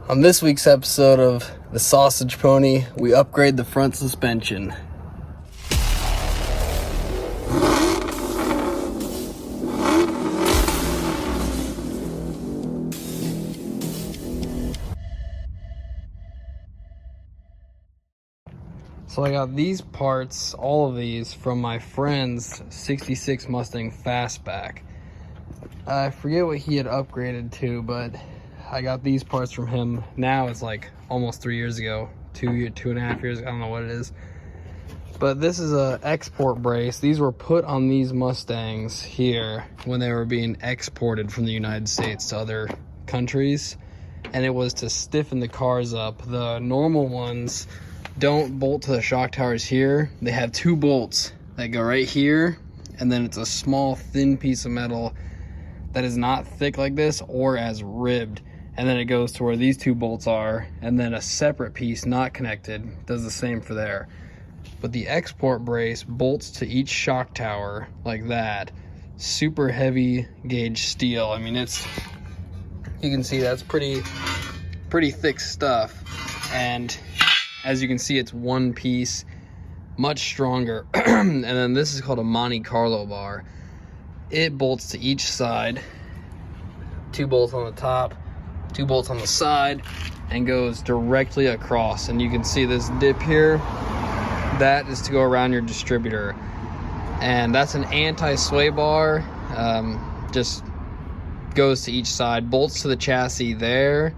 On this week's episode of The Sausage Pony, we upgrade the front suspension. So I got these parts, all of these, from my friend's 66 Mustang Fastback. I forget what he had upgraded to, but I got these parts from him. Now it's like almost 3 years ago, 2.5 years, I don't know what it is. But this is a export brace. These were put on these Mustangs here when they were being exported from the United States to other countries. And it was to stiffen the cars up. The normal ones don't bolt to the shock towers here. They have two bolts that go right here, and then it's a small thin piece of metal that is not thick like this or as ribbed, and then it goes to where these two bolts are, and then a separate piece not connected does the same for there. But the export brace bolts to each shock tower like that. Super heavy gauge steel. I mean, it's, you can see that's pretty thick stuff, and as you can see, it's one piece, much stronger. And then this is called a Monte Carlo bar. It bolts to each side, two bolts on the top, two bolts on the side, and goes directly across. And you can see this dip here, that is to go around your distributor. And that's an anti-sway bar, just goes to each side, bolts to the chassis there,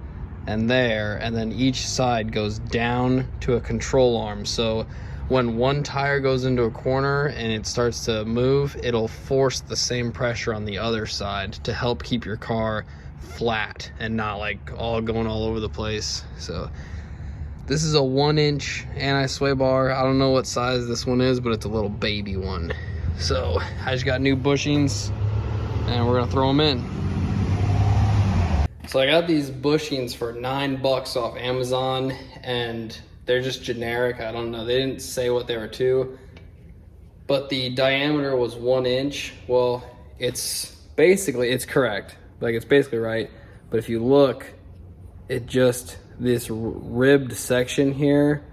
and then each side goes down to a control arm. So when one tire goes into a corner and it starts to move, it'll force the same pressure on the other side to help keep your car flat and not like all going all over the place. So this is a 1-inch anti-sway bar. I don't know what size this one is, but it's a little baby one. So I just got new bushings and we're gonna throw them in. So I got these bushings for $9 off Amazon, and they're just generic. I don't know, they didn't say what they were to, but the diameter was 1 inch. Well, it's correct. Like, it's basically right. But if you look, it just, this ribbed section here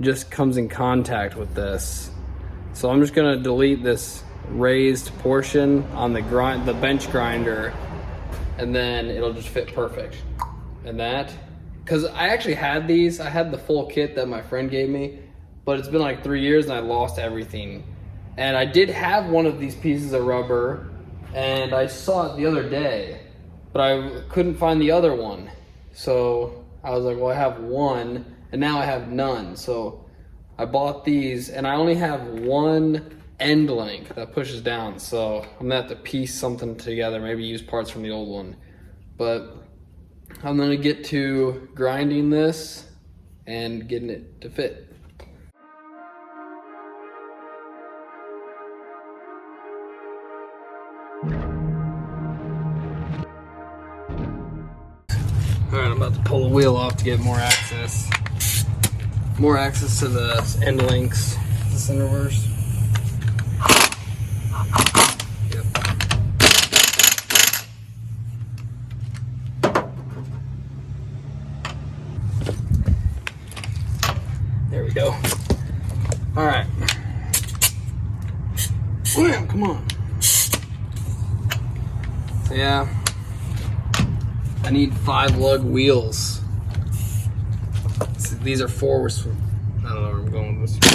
just comes in contact with this. So I'm just gonna delete this raised portion on the bench grinder, and then it'll just fit perfect. And that, because I actually had these, I had the full kit that my friend gave me, but it's been like 3 years and I lost everything. And I did have one of these pieces of rubber, and I saw it the other day, but I couldn't find the other one. So I was like, well, I have one, and now I have none. So I bought these, and I only have one end link that pushes down, so I'm gonna have to piece something together, maybe use parts from the old one. But I'm gonna get to grinding this and getting it to fit. All right, I'm about to pull the wheel off to get more access to the end links. Is this in reverse? There we go. All right. Wham, come on. So yeah, I need 5 lug wheels. So these are forwards. I don't know where I'm going with this.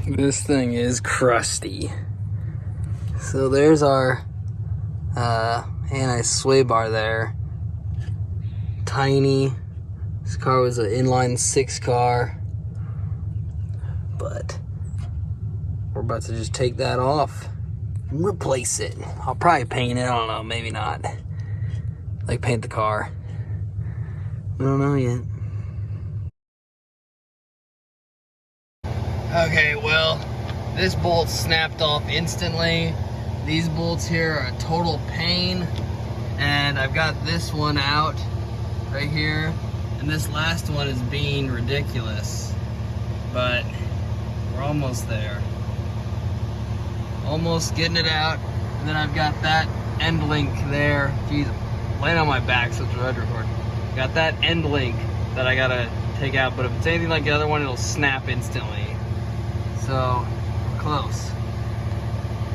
This thing is crusty. So there's our anti-sway bar there. Tiny. This car was an inline 6 car. But we're about to just take that off and replace it. I'll probably paint it, I don't know, maybe not. Like paint the car. I don't know yet. Okay, well, this bolt snapped off instantly. These bolts here are a total pain. And I've got this one out right here. And this last one is being ridiculous. But we're almost there. Almost getting it out. And then I've got that end link there. Jeez, I'm laying on my back so it's red record. Got that end link that I gotta take out. But if it's anything like the other one, it'll snap instantly. So, we're close.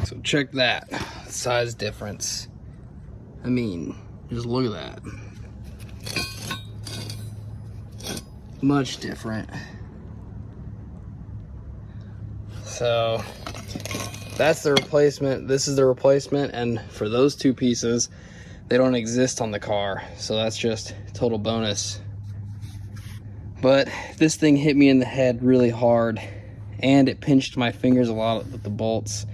So check that, size difference. I mean, just look at that. Much different. So, that's the replacement. This is the replacement, and for those two pieces, they don't exist on the car. So that's just total bonus. But this thing hit me in the head really hard, and it pinched my fingers a lot with the bolts.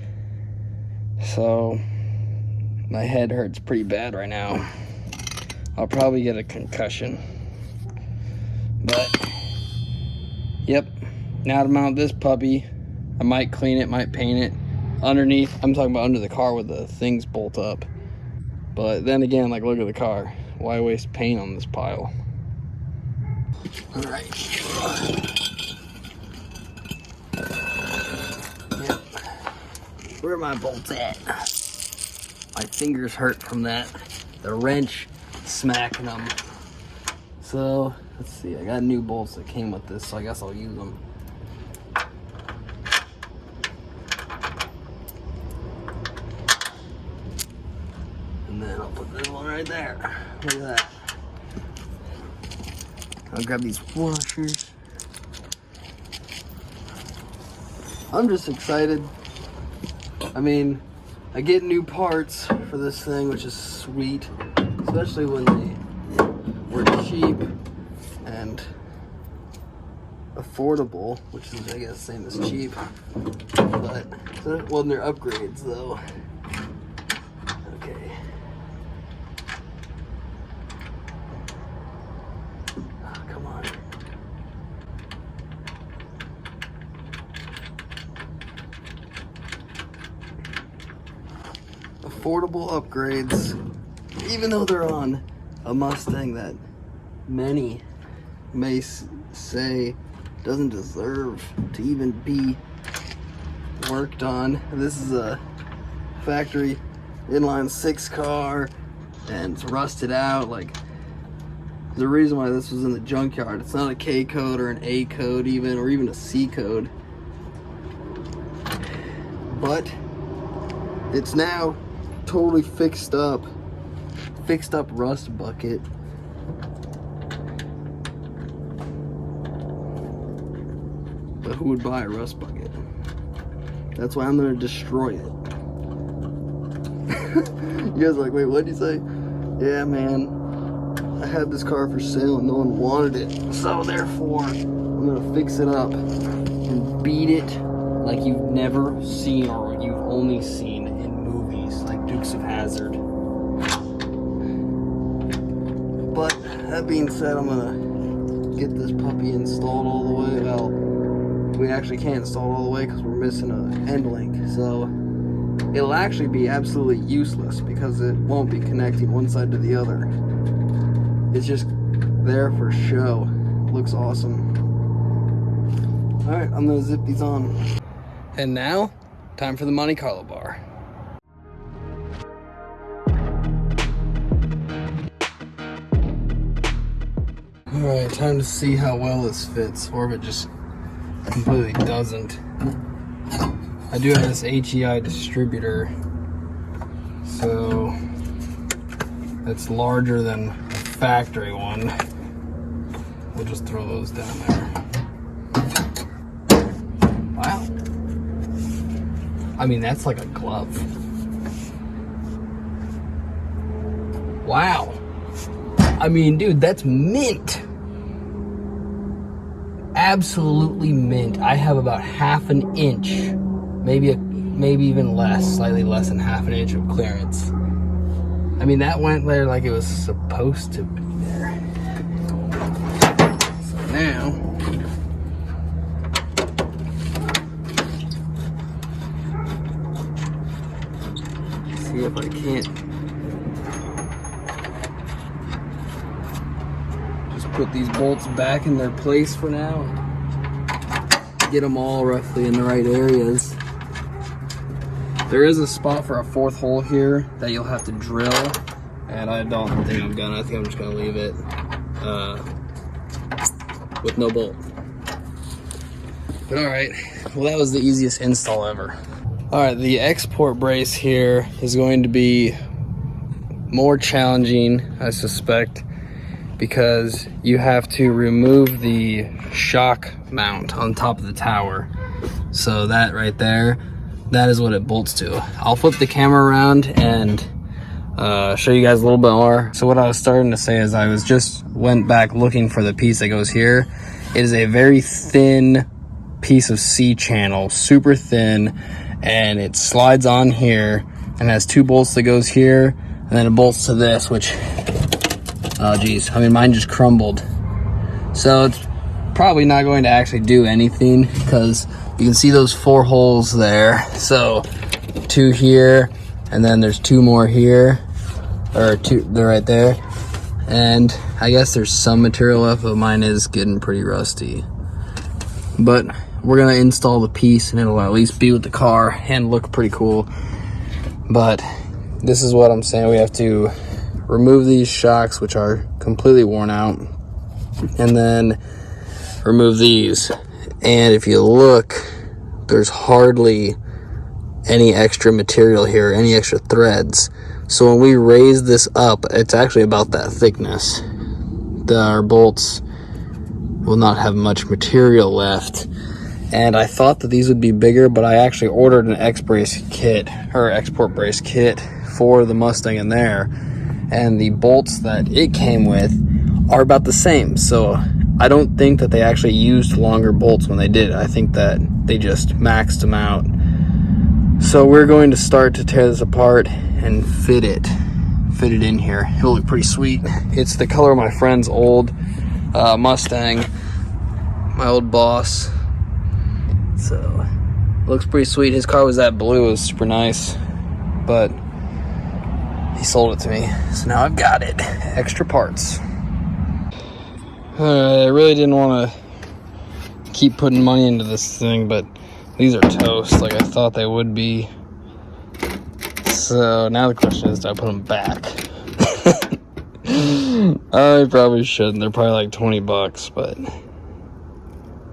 So my head hurts pretty bad right now. I'll probably get a concussion. But yep, now to mount this puppy, I might clean it, might paint it. Underneath, I'm talking about under the car where the things bolt up. But then again, like, look at the car. Why waste paint on this pile? All right. Yep. Where are my bolts at? My fingers hurt from that. The wrench smacking them. So, let's see. I got new bolts that came with this, so I guess I'll use them. And then I'll put this one right there. Look at that. I'll grab these washers. I'm just excited. I mean, I get new parts for this thing, which is sweet, especially when they were cheap and affordable, which is, I guess, same as cheap. But, well, they're upgrades, though. Okay. Oh, come on. Affordable upgrades, even though they're on a Mustang that many may say doesn't deserve to even be worked on. This is a factory inline 6 car and it's rusted out. Like, there's a reason why this was in the junkyard. It's not a K code or an A code even, or even a C code, but it's now totally fixed up rust bucket. But who would buy a rust bucket? That's why I'm gonna destroy it. You guys are like, wait, what'd you say? Yeah, man, I had this car for sale and no one wanted it, so therefore I'm gonna fix it up and beat it like you've never seen, or you've only seen in movies like Dukes of Hazzard. But that being said, I'm gonna get this puppy installed all the way. Well, we actually can't install it all the way because we're missing an end link, so it'll actually be absolutely useless because it won't be connecting one side to the other. It's just there for show. Looks awesome. Alright, I'm gonna zip these on. And now, time for the Monte Carlo bar. Alright, time to see how well this fits, or if it just completely doesn't. I do have this HEI distributor, so it's larger than a factory one. We'll just throw those down there. Wow. I mean, that's like a glove. Wow. I mean, dude, that's mint. Absolutely mint. I have about half an inch, maybe even less, slightly less than half an inch of clearance. I mean, that went there like it was supposed to be there. So now, see if I can't just put these bolts back in their place for now. Get them all roughly in the right areas. There is a spot for a fourth hole here that you'll have to drill, and I don't think I'm gonna. I think I'm just gonna leave it with no bolt. But all right, well, that was the easiest install ever. All right, the export brace here is going to be more challenging, I suspect, because you have to remove the shock mount on top of the tower. So that right there, that is what it bolts to. I'll flip the camera around and show you guys a little bit more. So what I was starting to say is I went back looking for the piece that goes here. It is a very thin piece of C-channel, super thin, and it slides on here and has 2 bolts that goes here, and then it bolts to this, which, oh geez, I mean, mine just crumbled. So it's probably not going to actually do anything, because you can see those 4 holes there. So 2 here, and then there's 2 more here, or 2, they're right there. And I guess there's some material left, but mine is getting pretty rusty. But we're gonna install the piece, and it'll at least be with the car and look pretty cool. But this is what I'm saying. We have to remove these shocks, which are completely worn out, and then remove these. And if you look, there's hardly any extra material here, any extra threads. So when we raise this up, it's actually about that thickness. Our bolts will not have much material left. And I thought that these would be bigger, but I actually ordered an X-brace kit, or export brace kit, for the Mustang in there. And the bolts that it came with are about the same. So I don't think that they actually used longer bolts when they did it. I think that they just maxed them out. So we're going to start to tear this apart and fit it in here. It'll look pretty sweet. It's the color of my friend's old Mustang, my old Boss. So looks pretty sweet. His car was that blue. It was super nice, but he sold it to me, so now I've got it. Extra parts. I really didn't want to keep putting money into this thing, but these are toast like I thought they would be. So now the question is, do I put them back? I probably shouldn't. They're probably like 20 bucks, but I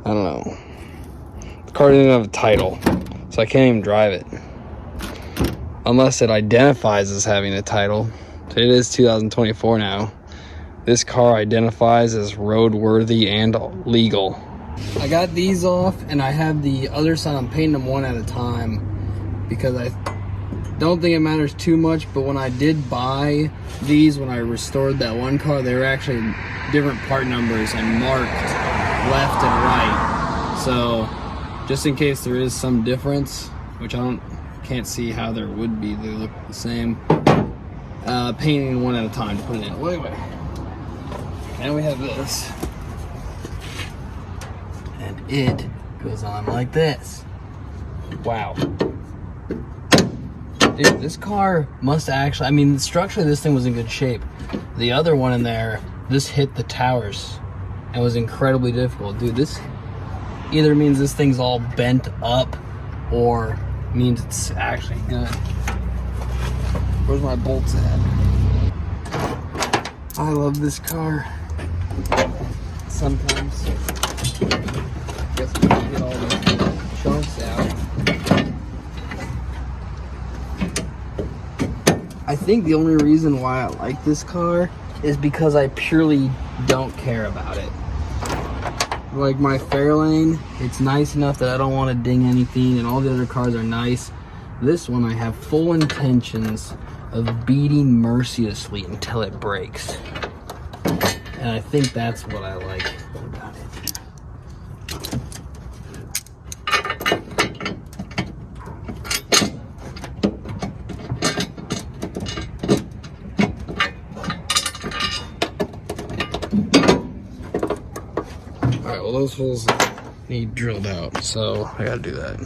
don't know. The car didn't have a title, so I can't even drive it. Unless it identifies as having a title. It is 2024 now. This car identifies as roadworthy and legal. I got these off, and I have the other side. I'm painting them one at a time because I don't think it matters too much. But when I did buy these, when I restored that one car, they were actually different part numbers and marked left and right. So just in case there is some difference, which can't see how there would be, they look the same. Painting one at a time to put it in. Wait. And we have this. And it goes on like this. Wow. Dude, this car must actually, I mean, structurally this thing was in good shape. The other one in there, this hit the towers and was incredibly difficult. Dude, this either means this thing's all bent up or means it's actually good. Where's my bolts at? I love this car. Sometimes. Guess we can get all the chunks out. I think the only reason why I like this car is because I purely don't care about it. Like my Fairlane, it's nice enough that I don't want to ding anything, and all the other cars are nice. This one I have full intentions of beating mercilessly until it breaks. And I think that's what I like about it. Alright, well those holes need drilled out, so I gotta do that.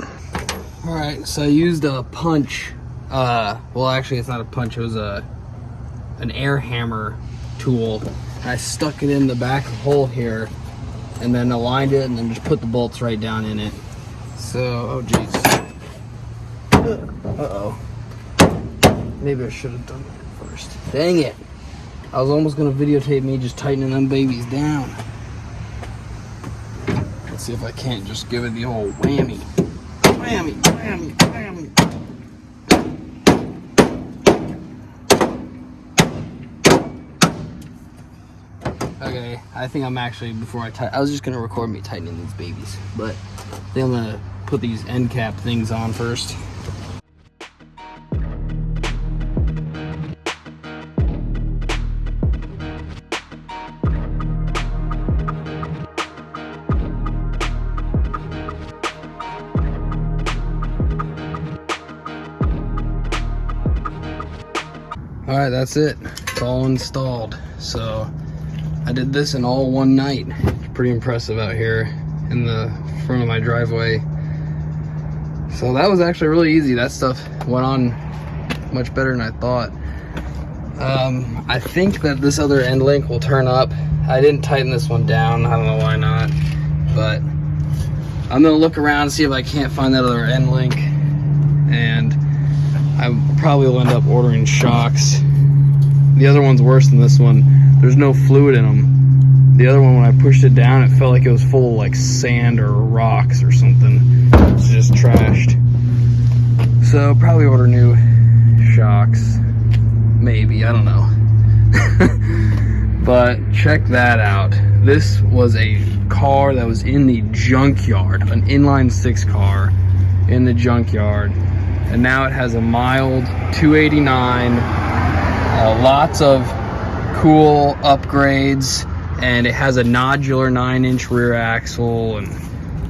Alright, so I used a punch well, actually, it's not a punch. It was an air hammer tool. I stuck it in the back hole here, and then aligned it, and then just put the bolts right down in it. So, oh geez. Uh-oh. Maybe I should have done that first. Dang it. I was almost gonna videotape me just tightening them babies down. Let's see if I can't just give it the old whammy. Whammy, whammy, whammy. Okay, I think I'm actually, I was just gonna record me tightening these babies, but I think I'm gonna put these end cap things on first. All right, that's it. It's all installed. So I did this in all one night. Pretty impressive out here in the front of my driveway. So that was actually really easy. That stuff went on much better than I thought. I think that this other end link will turn up. I didn't tighten this one down. I don't know why not, but I'm gonna look around and see if I can't find that other end link, and I probably will end up ordering shocks. The other one's worse than this one. There's no fluid in them. The other one, when I pushed it down, it felt like it was full of like sand or rocks or something. It's just trashed. So probably order new shocks. Maybe, I don't know. But check that out. This was a car that was in the junkyard, an inline 6 car in the junkyard. And now it has a mild 289, lots of cool upgrades, and it has a nodular 9-inch rear axle and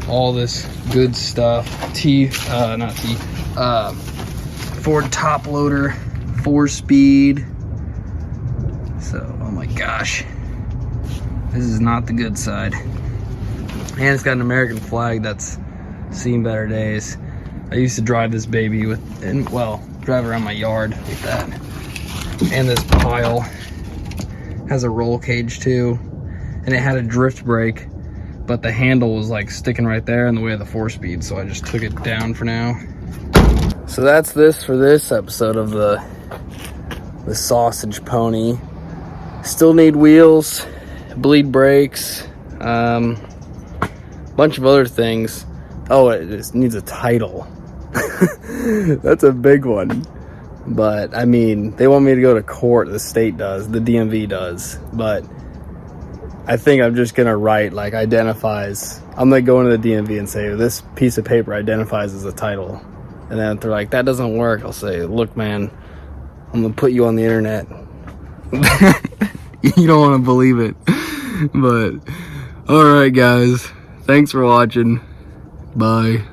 all this good stuff. Ford top loader, 4-speed. So, oh my gosh, this is not the good side. And it's got an American flag that's seen better days. I used to drive this baby drive around my yard with that. And this pile has a roll cage too, and it had a drift brake, but the handle was like sticking right there in the way of the 4-speed, so I just took it down for now. So that's this for this episode of the sausage pony. Still need wheels, bleed brakes, bunch of other things. Oh, it just needs a title. That's a big one. But I mean, they want me to go to court. The state does, the DMV does, but I think I'm just gonna write like identifies. I'm gonna go into the DMV and say this piece of paper identifies as a title, and then if they're like that doesn't work, I'll say, look man, I'm gonna put you on the internet. You don't want to believe it, but all right guys, thanks for watching. Bye.